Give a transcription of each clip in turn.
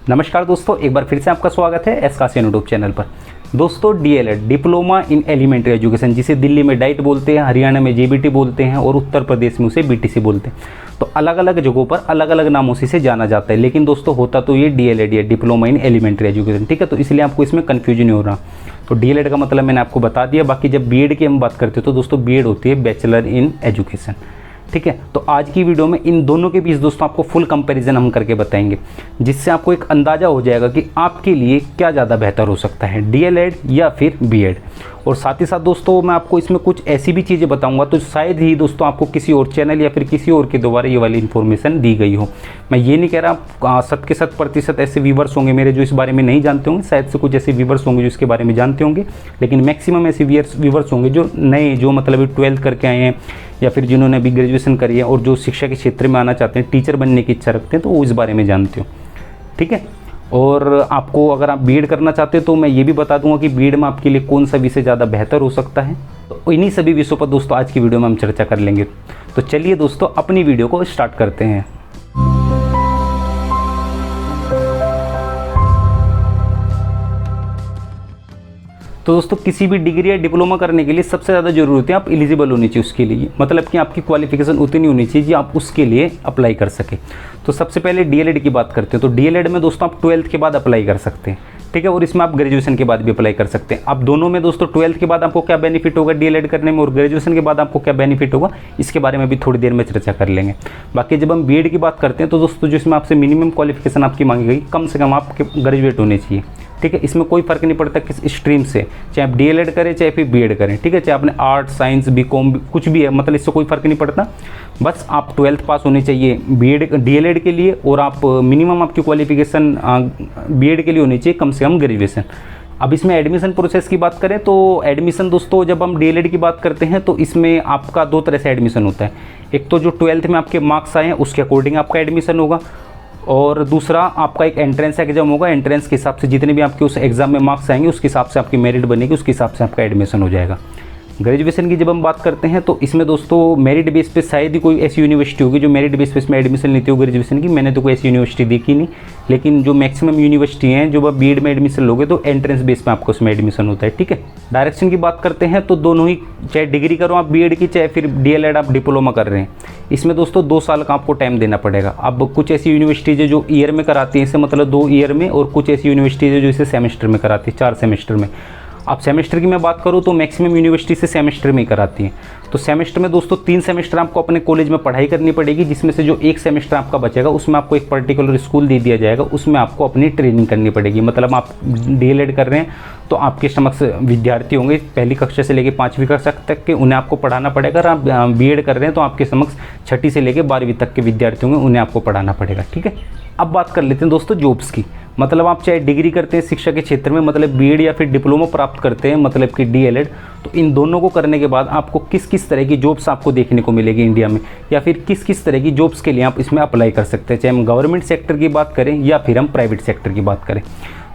नमस्कार दोस्तों, एक बार फिर से आपका स्वागत है एसकासियन यूट्यूब चैनल पर। दोस्तों DElEd diploma in elementary education, जिसे दिल्ली में डाइट बोलते हैं, हरियाणा में जेबीटी बोलते हैं और उत्तर प्रदेश में उसे बीटीसी बोलते हैं। तो अलग अलग जगहों पर अलग अलग नामों से जाना जाता है, लेकिन दोस्तों होता तो ये डीएलएड है, डिप्लोमा इन एलिमेंट्री एजुकेशन। ठीक है, तो इसलिए आपको इसमें कन्फ्यूजन नहीं हो रहा। तो डीएलएड का मतलब मैंने आपको बता दिया। बाकी जब बीएड की हम बात करते हैं तो दोस्तों बीएड होती है बैचलर इन एजुकेशन। ठीक है, तो आज की वीडियो में इन दोनों के बीच दोस्तों आपको फुल कंपैरिजन हम करके बताएंगे, जिससे आपको एक अंदाज़ा हो जाएगा कि आपके लिए क्या ज़्यादा बेहतर हो सकता है, डीएलएड या फिर बीएड। और साथ ही साथ दोस्तों मैं आपको इसमें कुछ ऐसी भी चीज़ें बताऊंगा तो शायद ही दोस्तों आपको किसी और चैनल या फिर किसी और के द्वारा ये वाली इन्फॉर्मेशन दी गई हो। मैं ये नहीं कह रहा 100% ऐसे व्यूवर्स होंगे मेरे जो इस बारे में नहीं जानते होंगे, शायद से कुछ ऐसे व्यूवर्स होंगे जो इसके बारे में जानते होंगे, लेकिन मैक्सिमम ऐसे व्यूवर्स होंगे जो नए, जो मतलब 12th करके आए हैं या फिर जिन्होंने अभी ग्रेजुएशन करी है और जो शिक्षा के क्षेत्र में आना चाहते हैं, टीचर बनने की इच्छा रखते हैं, तो वो इस बारे में जानते हो। ठीक है, और आपको अगर आप बीएड करना चाहते हैं तो मैं ये भी बता दूंगा कि बीएड में आपके लिए कौन सा विषय ज़्यादा बेहतर हो सकता है। तो इन्हीं सभी विषयों पर दोस्तों आज की वीडियो में हम चर्चा कर लेंगे। तो चलिए दोस्तों अपनी वीडियो को स्टार्ट करते हैं। तो दोस्तों किसी भी डिग्री या डिप्लोमा करने के लिए सबसे ज़्यादा जरूरी होती है आप एलिजिबल होनी चाहिए उसके लिए, मतलब कि आपकी क्वालिफिकेशन उतनी होनी चाहिए कि आप उसके लिए अप्लाई कर सके। तो सबसे पहले डीएलएड की बात करते हैं। तो डीएलएड में दोस्तों आप 12th के बाद अप्लाई कर सकते हैं। ठीक है, और इसमें आप ग्रेजुएशन के बाद भी अप्लाई कर सकते हैं। अब दोनों में दोस्तों 12th के बाद आपको क्या बेनिफिट होगा डीएलएड करने में और ग्रेजुएशन के बाद आपको क्या बेनिफिट होगा, इसके बारे में भी थोड़ी देर में चर्चा कर लेंगे। बाकी जब हम बीएड की बात करते हैं तो दोस्तों जो इसमें आपसे मिनिमम क्वालिफिकेशन आपकी मांगी गई, कम से कम आपके ग्रेजुएट होने चाहिए। ठीक है, इसमें कोई फर्क नहीं पड़ता किस स्ट्रीम से, चाहे आप डीएलएड करें चाहे फिर बीएड करें। ठीक है, चाहे आपने आर्ट साइंस बीकॉम कुछ भी है, मतलब इससे कोई फर्क नहीं पड़ता। बस आप 12th पास होने चाहिए बीएड डीएलएड के लिए, और आप मिनिमम आपकी क्वालिफिकेशन बीएड के लिए होनी चाहिए कम से कम ग्रेजुएशन। अब इसमें एडमिशन प्रोसेस की बात करें तो एडमिशन दोस्तों जब हम डीएलएड की बात करते हैं तो इसमें आपका दो तरह से एडमिशन होता है। एक तो जो 12th में आपके मार्क्स आए हैं उसके अकॉर्डिंग आपका एडमिशन होगा, और दूसरा आपका एक एंट्रेंस एग्जाम होगा। एंट्रेंस के हिसाब से जितने भी आपके उस एग्जाम में मार्क्स आएंगे उसके हिसाब से आपकी मेरिट बनेगी, उसके हिसाब से आपका एडमिशन हो जाएगा। ग्रेजुएशन की जब हम बात करते हैं तो इसमें दोस्तों मेरिट बेस पे शायद ही कोई ऐसी यूनिवर्सिटी होगी जो मेरिट बेस पे इसमें एडमिशन लेती हो ग्रेजुएशन की। मैंने तो कोई ऐसी यूनिवर्सिटी देखी नहीं, लेकिन जो मैक्सिमम यूनिवर्सिटी हैं जो आप बीएड में एडमिशन लोगे तो एंट्रेंस बेस पे आपको उसमें एडमिशन होता है। ठीक है, डायरेक्शन की बात करते हैं तो दोनों ही, चाहे डिग्री करो आप बीएड की, चाहे फिर डीएलएड आप डिप्लोमा कर रहे हैं, इसमें दोस्तों 2 साल का आपको टाइम देना पड़ेगा। अब कुछ ऐसी यूनिवर्सिटीज़ है जो ईयर में कराती हैं, इसे मतलब 2 ईयर में, और कुछ ऐसी यूनिवर्सिटीज़ है जो इसे सेमेस्टर में कराती है, 4 सेमेस्टर में। अब सेमेस्टर की मैं बात करूँ तो मैक्सिमम यूनिवर्सिटी से सेमेस्टर में ही कराती हैं। तो सेमेस्टर में दोस्तों 3 सेमेस्टर आपको अपने कॉलेज में पढ़ाई करनी पड़ेगी, जिसमें से जो 1 सेमेस्टर आपका बचेगा उसमें आपको एक पर्टिकुलर स्कूल दे दिया जाएगा, उसमें आपको अपनी ट्रेनिंग करनी पड़ेगी। मतलब आप डीएलएड कर रहे हैं तो आपके समक्ष विद्यार्थी होंगे पहली कक्षा से लेकर 5वीं कक्षा तक के, उन्हें आपको पढ़ाना पड़ेगा। अगर आप बीएड कर रहे हैं तो आपके समक्ष 6ठी से लेकर 12वीं तक के विद्यार्थी होंगे, उन्हें आपको पढ़ाना पड़ेगा। ठीक है, अब बात कर लेते हैं दोस्तों जॉब्स की। मतलब आप चाहे डिग्री करते हैं शिक्षा के क्षेत्र में, मतलब बीएड, या फिर डिप्लोमा प्राप्त करते हैं मतलब कि डीएलएड, तो इन दोनों को करने के बाद आपको किस किस तरह की जॉब्स आपको देखने को मिलेगी इंडिया में, या फिर किस किस तरह की जॉब्स के लिए आप इसमें अप्लाई कर सकते हैं, चाहे हम गवर्नमेंट सेक्टर की बात करें या फिर हम प्राइवेट सेक्टर की बात करें।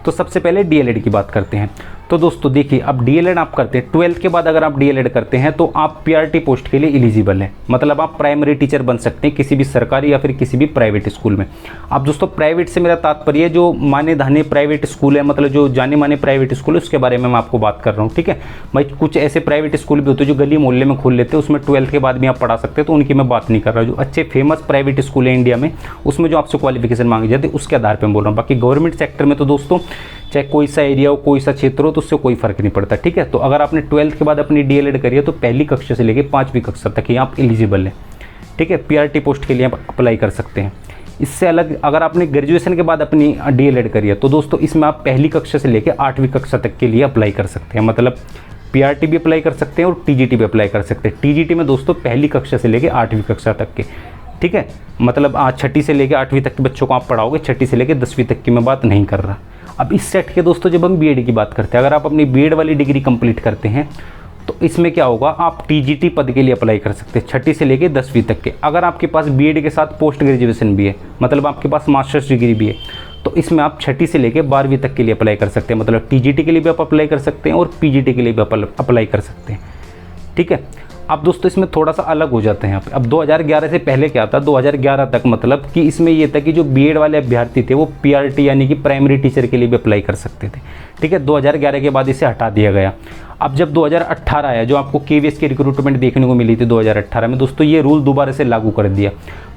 तो सबसे पहले डीएलएड की बात करते हैं। तो दोस्तों देखिए, अब डीएलएड आप करते हैं 12th के बाद, अगर आप डीएलएड करते हैं तो आप पीआरटी पोस्ट के लिए एलिजिबल हैं। मतलब आप प्राइमरी टीचर बन सकते हैं किसी भी सरकारी या फिर किसी भी प्राइवेट स्कूल में। अब दोस्तों प्राइवेट से मेरा तात्पर्य जो माने धाने प्राइवेट स्कूल है, मतलब जो जाने माने प्राइवेट स्कूल है, उसके बारे में मैं आपको बात कर रहा हूँ। ठीक है भाई, कुछ ऐसे प्राइवेट स्कूल भी होते हैं जो गली मोहल्ले में खोल लेते हैं, उसमें 12th के बाद भी आप पढ़ा सकते हैं, तो उनकी मैं बात नहीं कर रहा हूँ। जो अच्छे फेमस प्राइवेट स्कूल है इंडिया में, उसमें जो आपसे क्वालिफिकेशन मांगी जाती है उसके आधार पर मैं बोल रहा हूँ। बाकी गवर्नमेंट सेक्टर में तो दोस्तों चाहे कोई सा एरिया हो, कोई सा क्षेत्र हो, तो उससे कोई फर्क नहीं पड़ता। ठीक है, तो अगर आपने 12th के बाद अपनी डीएलएड करी है तो पहली कक्षा से लेकर 5वीं कक्षा तक ही आप एलिजिबल हैं। ठीक है, पीआरटी पोस्ट के लिए आप अप्लाई कर सकते हैं। इससे अलग अगर आपने ग्रेजुएशन के बाद अपनी डीएलएड करी है तो दोस्तों इसमें आप पहली कक्षा से लेकर 8वीं कक्षा तक के लिए अप्लाई कर सकते हैं। मतलब पीआरटी भी अप्लाई कर सकते हैं और टीजीटी भी अप्लाई कर सकते हैं। टीजीटी में दोस्तों पहली कक्षा से लेकर 8वीं कक्षा तक के, ठीक है, मतलब 6ठी से लेकर 8वीं तक के बच्चों को आप पढ़ाओगे, 6ठी से लेकर 10वीं तक की मैं बात नहीं कर रहा। अब इस सेट के दोस्तों जब हम बीएड की बात करते हैं, अगर आप अपनी बीएड वाली डिग्री कंप्लीट करते हैं तो इसमें क्या होगा, आप टीजीटी पद के लिए अप्लाई कर सकते हैं 6ठी से लेकर 10वीं तक के। अगर आपके पास बीएड के साथ पोस्ट ग्रेजुएशन भी है, मतलब आपके पास मास्टर्स डिग्री भी है, तो इसमें आप 6ठी से लेकर 12वीं तक के लिए अप्लाई कर सकते हैं। मतलब टीजीटी के लिए भी आप अप्लाई कर सकते हैं और पीजीटी के लिए भी अप्लाई कर सकते हैं। ठीक है, अब दोस्तों इसमें थोड़ा सा अलग हो जाते हैं यहाँ पे। अब 2011 से पहले क्या था, 2011 तक मतलब कि इसमें ये था कि जो बीएड वाले अभ्यर्थी थे वो पीआरटी यानी कि प्राइमरी टीचर के लिए भी अप्लाई कर सकते थे, ठीक है। 2011 के बाद इसे हटा दिया गया। अब जब 2018 आया, जो आपको केवीएस की रिक्रूटमेंट देखने को मिली थी 2018 में दोस्तों, ये रूल दोबारा से लागू कर दिया।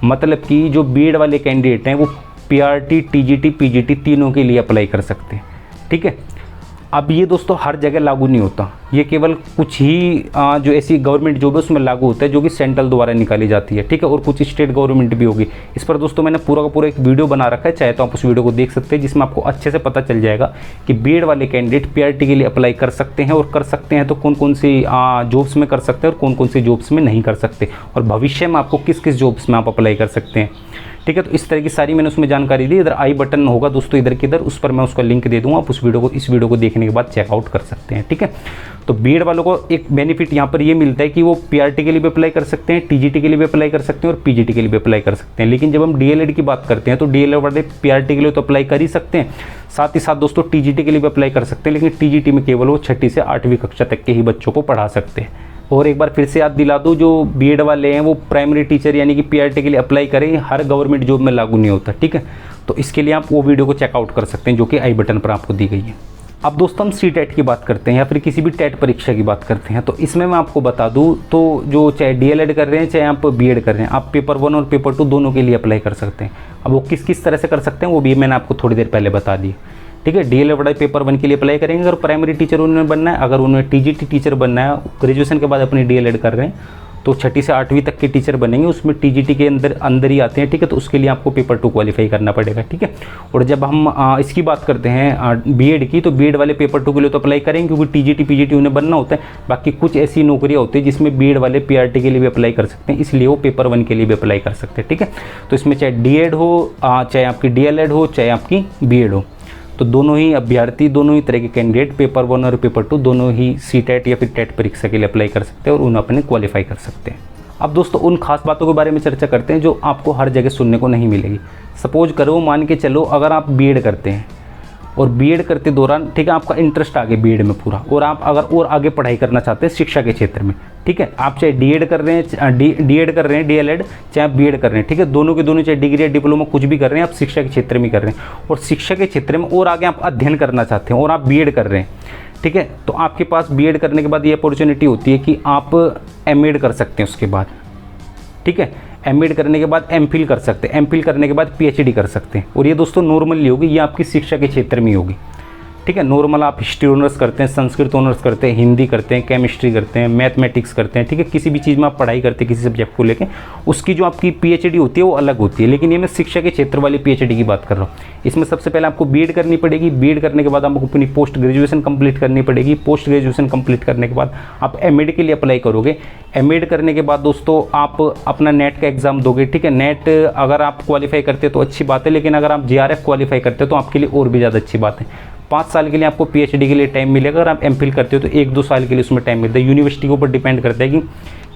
मतलब कि जो बीएड वाले कैंडिडेट हैं वो पीआरटी, टीजीटी, पीजीटी तीनों के लिए अप्लाई कर सकते हैं, ठीक है। अब ये दोस्तों हर जगह लागू नहीं होता, ये केवल कुछ ही जो ऐसी गवर्नमेंट जॉब है उसमें लागू होता है जो कि सेंट्रल द्वारा निकाली जाती है, ठीक है। और कुछ स्टेट गवर्नमेंट भी होगी। इस पर दोस्तों मैंने पूरा का पूरा एक वीडियो बना रखा है, चाहे तो आप उस वीडियो को देख सकते हैं, जिसमें आपको अच्छे से पता चल जाएगा कि बीएड वाले कैंडिडेट पीआरटी के लिए अप्लाई कर सकते हैं, और कर सकते हैं तो कौन कौन सी जॉब्स में कर सकते हैं और कौन कौन सी जॉब्स में नहीं कर सकते, और भविष्य में आपको किस किस जॉब्स में आप अप्लाई कर सकते हैं, ठीक है। तो इस तरह की सारी मैंने उसमें जानकारी दी। इधर आई बटन होगा दोस्तों, इधर किधर, उस पर मैं उसका लिंक दे दूंगा, आप उस वीडियो को देखने के बाद चेकआउट कर सकते हैं, ठीक है। तो बीएड वालों को एक बेनिफिट यहाँ पर ये मिलता है कि वो पीआरटी के लिए भी अप्लाई कर सकते हैं, टीजीटी के लिए भी अप्लाई कर सकते हैं और पीजीटी के लिए भी अप्लाई कर सकते हैं। लेकिन जब हम डीएलएड की बात करते हैं तो डीएलएड वाले पीआरटी के लिए तो अप्लाई कर ही सकते हैं, साथ ही साथ दोस्तों टीजीटी के लिए भी अप्लाई कर सकते हैं, लेकिन टीजीटी में केवल वो 6ठी से 8वीं कक्षा तक के ही बच्चों को पढ़ा सकते हैं। और एक बार फिर से याद दिला दूं, जो बीएड वाले हैं वो प्राइमरी टीचर यानी कि पीआरटी के लिए अप्लाई करें, हर गवर्नमेंट जॉब में लागू नहीं होता, ठीक है। तो इसके लिए आप वो वीडियो को चेकआउट कर सकते हैं जो कि आई बटन पर आपको दी गई है। अब दोस्तों हम सीटेट की बात करते हैं या फिर किसी भी टेट परीक्षा की बात करते हैं। तो इसमें मैं आपको बता दूं, तो जो चाहे डीएलएड कर रहे हैं चाहे आप बीएड कर रहे हैं, आप पेपर 1 और पेपर 2 दोनों के लिए अप्लाई कर सकते हैं। अब वो किस किस तरह से कर सकते हैं वो भी मैंने आपको थोड़ी देर पहले बता दी, ठीक है। डीएलएड वाले पेपर 1 के लिए अप्लाई करेंगे अगर प्राइमरी टीचर उन्होंने बनना है, अगर उन्होंने टीजीटी टीचर बनना है, ग्रेजुएशन के बाद अपनी डीएलएड कर रहे हैं तो 6ठी से 8वीं तक के टीचर बनेंगे, उसमें टीजीटी के अंदर ही आते हैं, ठीक है। तो उसके लिए आपको पेपर 2 क्वालिफाई करना पड़ेगा, ठीक है। और जब हम इसकी बात करते हैं बीएड की, तो बीएड वाले पेपर 2 के लिए तो अप्लाई करेंगे क्योंकि टीजीटी पीजीटी उन्हें बनना होता है। बाकी कुछ ऐसी नौकरियाँ होती है जिसमें बीएड वाले पीआरटी के लिए भी अप्लाई कर सकते हैं, इसलिए वो पेपर 1 के लिए भी अप्लाई कर सकते हैं, ठीक है। तो इसमें चाहे डीएड हो, चाहे आपकी डीएलएड हो, चाहे आपकी बीएड हो, तो दोनों ही अभ्यर्थी, दोनों ही तरह के कैंडिडेट पेपर 1 और पेपर 2 दोनों ही सीटेट या फिर टेट परीक्षा के लिए अप्लाई कर सकते हैं और उन्हें अपने क्वालिफाई कर सकते हैं। अब दोस्तों उन खास बातों के बारे में चर्चा करते हैं जो आपको हर जगह सुनने को नहीं मिलेगी। सपोज करो, मान के चलो अगर आप बीएड करते हैं और बीएड करते दौरान, ठीक है, आपका इंटरेस्ट आ गया बीएड में पूरा, और आप अगर और आगे पढ़ाई करना चाहते हैं शिक्षा के क्षेत्र में, ठीक है, आप चाहे डीएड कर रहे हैं, डीएड कर रहे हैं, डीएलएड, चाहे आप बीएड कर रहे हैं, ठीक है, दोनों के दोनों, चाहे डिग्री या डिप्लोमा कुछ भी कर रहे हैं, आप शिक्षा के क्षेत्र में कर रहे हैं और शिक्षा के क्षेत्र में और आगे आप अध्ययन करना चाहते हैं और आप बीएड कर रहे हैं, ठीक है, तो आपके पास बीएड करने के बाद ये अपॉर्चुनिटी होती है कि आप एमएड कर सकते हैं उसके बाद, ठीक है। एमएड करने के बाद एमफिल कर सकते हैं, एमफिल करने के बाद पीएचडी कर सकते हैं, और ये दोस्तों नॉर्मली होगी, ये आपकी शिक्षा के क्षेत्र में होगी, ठीक है। नॉर्मल आप हिस्ट्री ऑनर्स करते हैं, संस्कृत ऑनर्स करते हैं, हिंदी करते हैं, केमिस्ट्री करते हैं, मैथमेटिक्स करते हैं, ठीक है, किसी भी चीज़ में आप पढ़ाई करते हैं किसी सब्जेक्ट को लेकर, उसकी जो आपकी पीएचडी होती है वो अलग होती है। लेकिन ये मैं शिक्षा के क्षेत्र वाली पीएचडी की बात कर रहा हूँ। इसमें सबसे पहले आपको बीएड करनी पड़ेगी, बीएड करने के बाद आपको अपनी पोस्ट ग्रेजुएशन कंप्लीट करनी पड़ेगी, पोस्ट ग्रेजुएशन कंप्लीट करने के बाद आप एमएड के लिए अप्लाई करोगे, एमएड करने के बाद दोस्तों आप अपना नेट का एग्जाम दोगे, ठीक है। नेट अगर आप क्वालिफाई करते तो अच्छी बात है, लेकिन अगर आप जीआरएफ क्वालिफाई करते हो तो आपके लिए और भी ज़्यादा अच्छी बात है। 5 साल के लिए आपको पीएचडी के लिए टाइम मिलेगा, अगर आप एमफिल करते हो तो 1-2 साल के लिए उसमें टाइम मिलता है। यूनिवर्सिटी के ऊपर डिपेंड करता है कि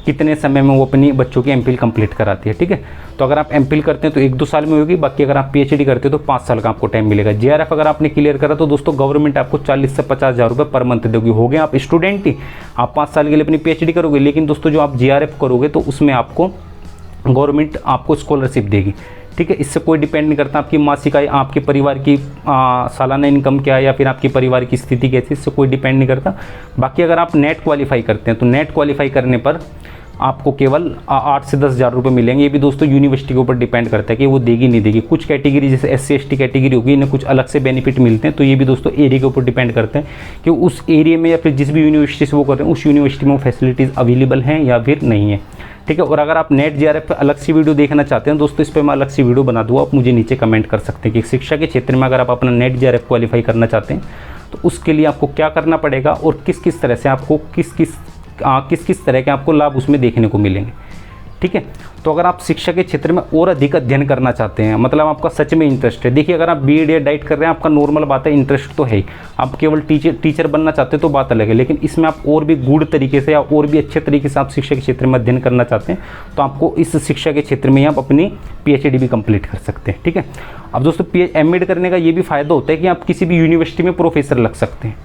कितने समय में वो अपनी बच्चों की एमफिल कंप्लीट कराती है, ठीक है। तो अगर आप एमफिल करते हैं तो 1-2 साल में होगी, बाकी अगर आप पीएचडी करते हो तो 5 साल का आपको टाइम मिलेगा। जीआरएफ अगर आपने क्लियर करा तो दोस्तों गवर्नमेंट आपको 40 से 50 हज़ार रुपये पर मंथ देगी। हो गए आप स्टूडेंट ही, आप 5 साल के लिए अपनी पीएचडी करोगे, लेकिन दोस्तों जो आप जीआरएफ करोगे तो उसमें आपको गवर्नमेंट आपको स्कॉलरशिप देगी, ठीक है। इससे कोई डिपेंड नहीं करता आपकी मासिक आय, आपके परिवार की सालाना इनकम क्या है या फिर आपकी परिवार की स्थिति कैसी, इससे कोई डिपेंड नहीं करता। बाकी अगर आप नेट क्वालिफाई करते हैं तो नेट क्वालिफाई करने पर आपको केवल 8 से 10 हज़ार रुपये मिलेंगे। ये भी दोस्तों यूनिवर्सिटी के ऊपर डिपेंड करता है कि वो देगी नहीं देगी। कुछ कैटेगरी जैसे SC/ST कैटेगरी होगी, इन्हें कुछ अलग से बेनिफिट मिलते हैं, तो ये भी दोस्तों एरिया के ऊपर डिपेंड करते हैं कि उस एरिया में या फिर जिस भी यूनिवर्सिटी से वो कर रहे हैं उस यूनिवर्सिटी में वो फैसिलिटीज़ अवेलेबल हैं या फिर नहीं है, ठीक है। और अगर आप नेट जीआरएफ पे अलग सी वीडियो देखना चाहते हैं दोस्तों, इस पर मैं अलग सी वीडियो बना दूँगा, आप मुझे नीचे कमेंट कर सकते हैं कि शिक्षा के क्षेत्र में अगर आप अपना नेट जीआरएफ क्वालिफाई करना चाहते हैं तो उसके लिए आपको क्या करना पड़ेगा और किस किस तरह से आपको किस किस तरह के आपको लाभ उसमें देखने को मिलेंगे, ठीक है। तो अगर आप शिक्षा के क्षेत्र में और अधिक अध्ययन करना चाहते हैं, मतलब आपका सच में इंटरेस्ट है, देखिए अगर आप बीएड या डाइट कर रहे हैं आपका नॉर्मल बात है, इंटरेस्ट तो है ही, आप केवल टीचर बनना चाहते हैं तो बात अलग है, लेकिन इसमें आप और भी गूढ़ तरीके से या और भी अच्छे तरीके से आप शिक्षा के क्षेत्र में अध्ययन करना चाहते हैं तो आपको इस शिक्षा के क्षेत्र में आप अपनी पीएचडी भी कंप्लीट कर सकते हैं, ठीक है। अब दोस्तों एमएड करने का ये भी फ़ायदा होता है कि आप किसी भी यूनिवर्सिटी में प्रोफेसर लग सकते हैं,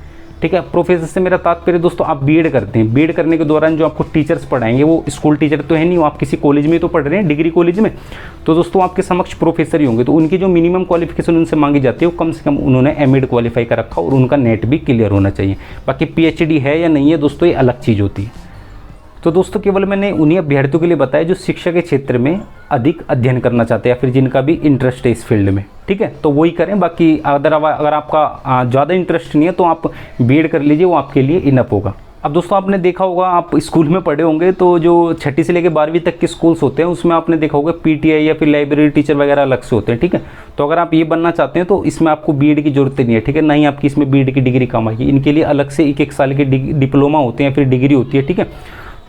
ठीक है। प्रोफेसर से मेरा तात्पर्य दोस्तों आप बीएड करते हैं, बीएड करने के दौरान जो आपको टीचर्स पढ़ाएंगे वो स्कूल टीचर तो है नहीं, वो आप किसी कॉलेज में तो पढ़ रहे हैं, डिग्री कॉलेज में, तो दोस्तों आपके समक्ष प्रोफेसर ही होंगे। तो उनकी जो मिनिमम क्वालिफिकेशन उनसे मांगी जाती है वो कम से कम उन्होंने एमएड क्वालिफाई कर रखा और उनका नेट भी क्लियर होना चाहिए। बाकी पीएचडी है या नहीं है दोस्तों ये अलग चीज़ होती है। तो दोस्तों केवल मैंने उन्हीं अभ्यर्थियों के लिए बताया जो शिक्षा के क्षेत्र में अधिक अध्ययन करना चाहते हैं या फिर जिनका भी इंटरेस्ट है इस फील्ड में, ठीक है, तो वही करें। बाकी अगर आपका ज़्यादा इंटरेस्ट नहीं है तो आप बीएड कर लीजिए, वो आपके लिए इनफ होगा। अब दोस्तों आपने देखा होगा, आप स्कूल में पढ़े होंगे, तो जो 6ठी से लेकर 12वीं तक के स्कूल्स होते हैं उसमें आपने देखा होगा पीटीआई या फिर लाइब्रेरी टीचर वगैरह अलग से होते हैं, ठीक है। तो अगर आप ये बनना चाहते हैं तो इसमें आपको बीएड की जरूरत नहीं है, ठीक है, ना ही आपकी इसमें बीएड की डिग्री काम आएगी। इनके लिए अलग से 1-1 साल की डिप्लोमा होते हैं या फिर डिग्री होती है, ठीक है,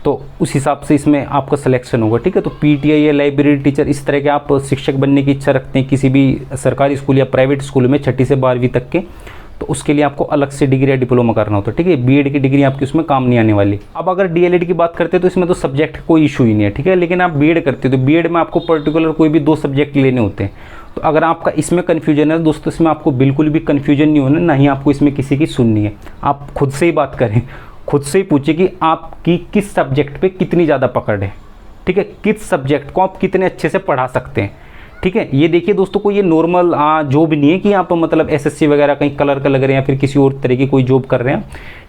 तो उस हिसाब से इसमें आपका सिलेक्शन होगा, ठीक है। तो पीटीआई या लाइब्रेरी टीचर इस तरह के आप शिक्षक बनने की इच्छा रखते हैं किसी भी सरकारी स्कूल या प्राइवेट स्कूल में 6ठी से 12वीं तक के, तो उसके लिए आपको अलग से डिग्री या डिप्लोमा करना होता है, ठीक है। बीएड की डिग्री आपकी उसमें काम नहीं आने वाली। अब अगर डीएलएड की बात करते हैं तो इसमें तो सब्जेक्ट कोई इशू ही नहीं है, ठीक है, लेकिन आप बीएड करते हो तो बीएड में आपको पर्टिकुलर कोई भी 2 सब्जेक्ट लेने होते हैं। तो अगर आपका इसमें कन्फ्यूजन है दोस्तों, इसमें आपको बिल्कुल भी कन्फ्यूजन नहीं होना, ना ही आपको इसमें किसी की सुननी है। आप खुद से ही बात करें, खुद से ही पूछिए कि आपकी किस सब्जेक्ट पे कितनी ज़्यादा पकड़ है, ठीक है, किस सब्जेक्ट को आप कितने अच्छे से पढ़ा सकते हैं, ठीक है। ये देखिए दोस्तों, कोई ये नॉर्मल जॉब नहीं है कि आप मतलब एसएससी वगैरह कहीं कलर का लग रहे हैं या फिर किसी और तरह की कोई जॉब कर रहे हैं,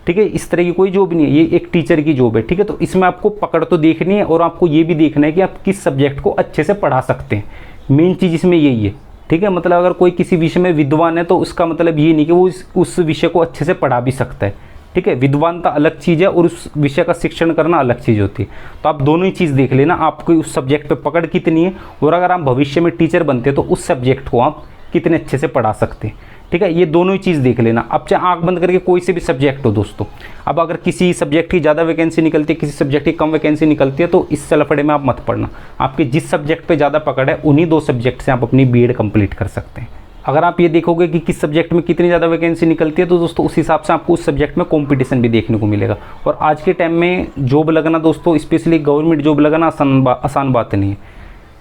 ठीक है, इस तरह की कोई जॉब नहीं है, ये एक टीचर की जॉब है, ठीक है। तो इसमें आपको पकड़ तो देखनी है और आपको ये भी देखना है कि आप किस सब्जेक्ट को अच्छे से पढ़ा सकते हैं। मेन चीज़ इसमें यही है, ठीक है। मतलब अगर कोई किसी विषय में विद्वान है तो उसका मतलब ये नहीं कि वो उस विषय को अच्छे से पढ़ा भी सकता है, ठीक है। विद्वानता अलग चीज़ है और उस विषय का शिक्षण करना अलग चीज़ होती है। तो आप दोनों ही चीज़ देख लेना, आपको उस सब्जेक्ट पे पकड़ कितनी है और अगर आप भविष्य में टीचर बनते हैं तो उस सब्जेक्ट को आप कितने अच्छे से पढ़ा सकते हैं, ठीक है। ये दोनों ही चीज़ देख लेना। अब चाहे आंख बंद करके कोई से भी सब्जेक्ट हो दोस्तों, अब अगर किसी सब्जेक्ट की ज़्यादा वैकेंसी निकलती है, किसी सब्जेक्ट की कम वैकेंसी निकलती है, तो इस लफड़े में आप मत पढ़ना। आपके जिस सब्जेक्ट पर ज़्यादा पकड़ है उन्हीं 2 सब्जेक्ट से आप अपनी बीएड कंप्लीट कर सकते हैं। अगर आप ये देखोगे कि किस सब्जेक्ट में कितनी ज़्यादा वैकेंसी निकलती है तो दोस्तों उस हिसाब से आपको उस सब्जेक्ट में कंपटीशन भी देखने को मिलेगा। और आज के टाइम में जॉब लगना दोस्तों, स्पेशली गवर्नमेंट जॉब लगना आसान बात नहीं है,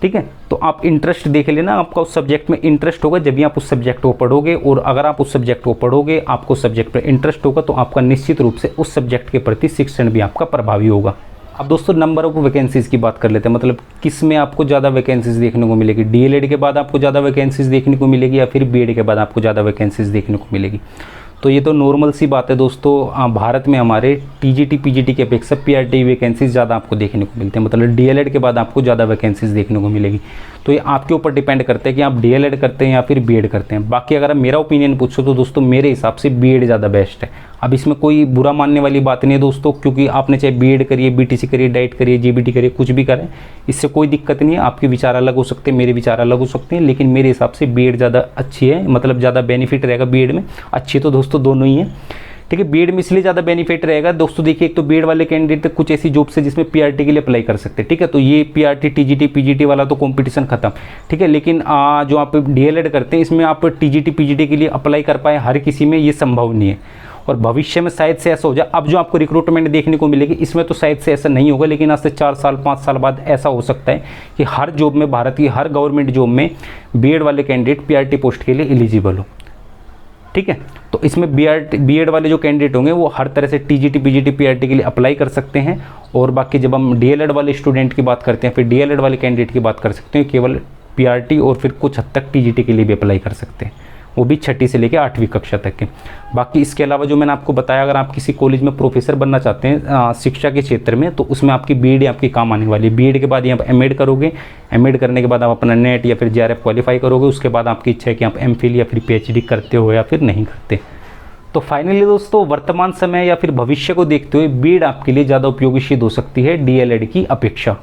ठीक है। तो आप इंटरेस्ट देख लेना, आपका उस सब्जेक्ट में इंटरेस्ट होगा जब भी आप उस सब्जेक्ट को पढ़ोगे, और अगर आप उस सब्जेक्ट को पढ़ोगे, आपको सब्जेक्ट में इंटरेस्ट होगा, तो आपका निश्चित रूप से उस सब्जेक्ट के प्रति शिक्षण भी आपका प्रभावी होगा। अब दोस्तों नंबर ऑफ वैकेंसीज़ की बात कर लेते हैं, मतलब किस में आपको ज़्यादा वैकेंसीज़ देखने को मिलेगी, डीएलएड के बाद आपको ज़्यादा वैकेंसीज़ देखने को मिलेगी या फिर बीएड के बाद आपको ज़्यादा वैकेंसीज़ देखने को मिलेगी। तो ये तो नॉर्मल सी बात है दोस्तों, भारत में हमारे टीजीटी पीजीटी की अपेक्षा पीआरटी वैकेंसीज ज़्यादा आपको देखने को मिलते हैं, मतलब डीएलएड के बाद आपको ज़्यादा वैकेंसीज देखने को मिलेगी। तो ये आपके ऊपर डिपेंड करता है कि आप डीएलएड करते हैं या फिर बीएड करते हैं। बाकी अगर आप मेरा ओपिनियन पूछो तो दोस्तों मेरे हिसाब से बीएड ज़्यादा बेस्ट है। अब इसमें कोई बुरा मानने वाली बात नहीं है दोस्तों, क्योंकि आपने चाहे बीएड करिए, बीटीसी करिए, डाइट करिए, जीबीटी करिए, कुछ भी करें, इससे कोई दिक्कत नहीं है। आपके विचार अलग हो सकते हैं, मेरे विचार अलग हो सकते हैं, लेकिन मेरे हिसाब से बीएड ज़्यादा अच्छी है, मतलब ज़्यादा बेनिफिट रहेगा बीएड में। अच्छी तो दोस्तों दोनों ही है, ठीक है। बीएड में इसलिए ज़्यादा बेनिफिट रहेगा दोस्तों, देखिए एक तो बीएड वाले कैंडिडेट कुछ ऐसी जॉब्स है जिसमें पीआरटी के लिए अप्लाई कर सकते हैं, ठीक है। तो ये पीआरटी टीजीटी पीजीटी वाला तो कंपटीशन खत्म, ठीक है। लेकिन जो आप डीएलएड करते हैं इसमें आप टीजीटी पीजीटी के लिए अप्लाई कर पाए हर किसी में, ये संभव नहीं है। और भविष्य में शायद से ऐसा हो जाए, अब जो आपको रिक्रूटमेंट देखने को मिलेगी इसमें तो शायद से ऐसा नहीं होगा, लेकिन आज से 4 साल 5 साल बाद ऐसा हो सकता है कि हर जॉब में, भारत की हर गवर्नमेंट जॉब में बीएड वाले कैंडिडेट पीआरटी पोस्ट के लिए एलिजिबल हो, ठीक है। तो इसमें बीएड वाले जो कैंडिडेट होंगे वो हर तरह से टीजीटी पीजीटी पीआरटी के लिए अप्लाई कर सकते हैं। और बाकी जब हम डीएलएड वाले स्टूडेंट की बात करते हैं, फिर डीएलएड वाले कैंडिडेट की बात कर सकते हैं, केवल पीआरटी और फिर कुछ हद तक टीजीटी के लिए भी अप्लाई कर सकते हैं, वो भी 6ठी से लेकर 8वीं कक्षा तक के। बाकी इसके अलावा जो मैंने आपको बताया, अगर आप किसी कॉलेज में प्रोफेसर बनना चाहते हैं शिक्षा के क्षेत्र में, तो उसमें आपकी बीएड आपकी काम आने वाली है। बीएड के बाद आप एमएड करोगे, एमएड करने के बाद आप अपना नेट या फिर जेआरएफ क्वालिफाई करोगे, उसके बाद आपकी इच्छा है कि आप एमफिल या फिर पीएचडी करते हो या फिर नहीं करते। तो फाइनली दोस्तों वर्तमान समय या फिर भविष्य को देखते हुए बीएड आपके लिए ज़्यादा उपयोगी सिद्ध हो सकती है डीएलएड की अपेक्षा।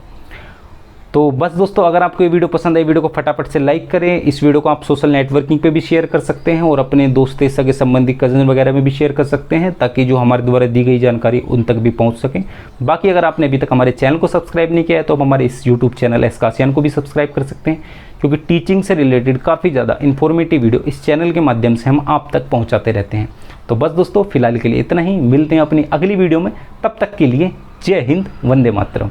तो बस दोस्तों, अगर आपको ये वीडियो पसंद आई, वीडियो को फटाफट से लाइक करें। इस वीडियो को आप सोशल नेटवर्किंग पे भी शेयर कर सकते हैं और अपने दोस्त सगे संबंधी कजन वगैरह में भी शेयर कर सकते हैं, ताकि जो हमारे द्वारा दी गई जानकारी उन तक भी पहुंच सके। बाकी अगर आपने अभी तक हमारे चैनल को सब्सक्राइब नहीं किया है तो आप हमारे इस यूट्यूब चैनल एस कासियान को भी सब्सक्राइब कर सकते हैं, क्योंकि टीचिंग से रिलेटेड काफ़ी ज़्यादा इन्फॉर्मेटिव वीडियो इस चैनल के माध्यम से हम आप तक पहुँचाते रहते हैं। तो बस दोस्तों फिलहाल के लिए इतना ही, मिलते हैं अपनी अगली वीडियो में, तब तक के लिए जय हिंद, वंदे मातरम।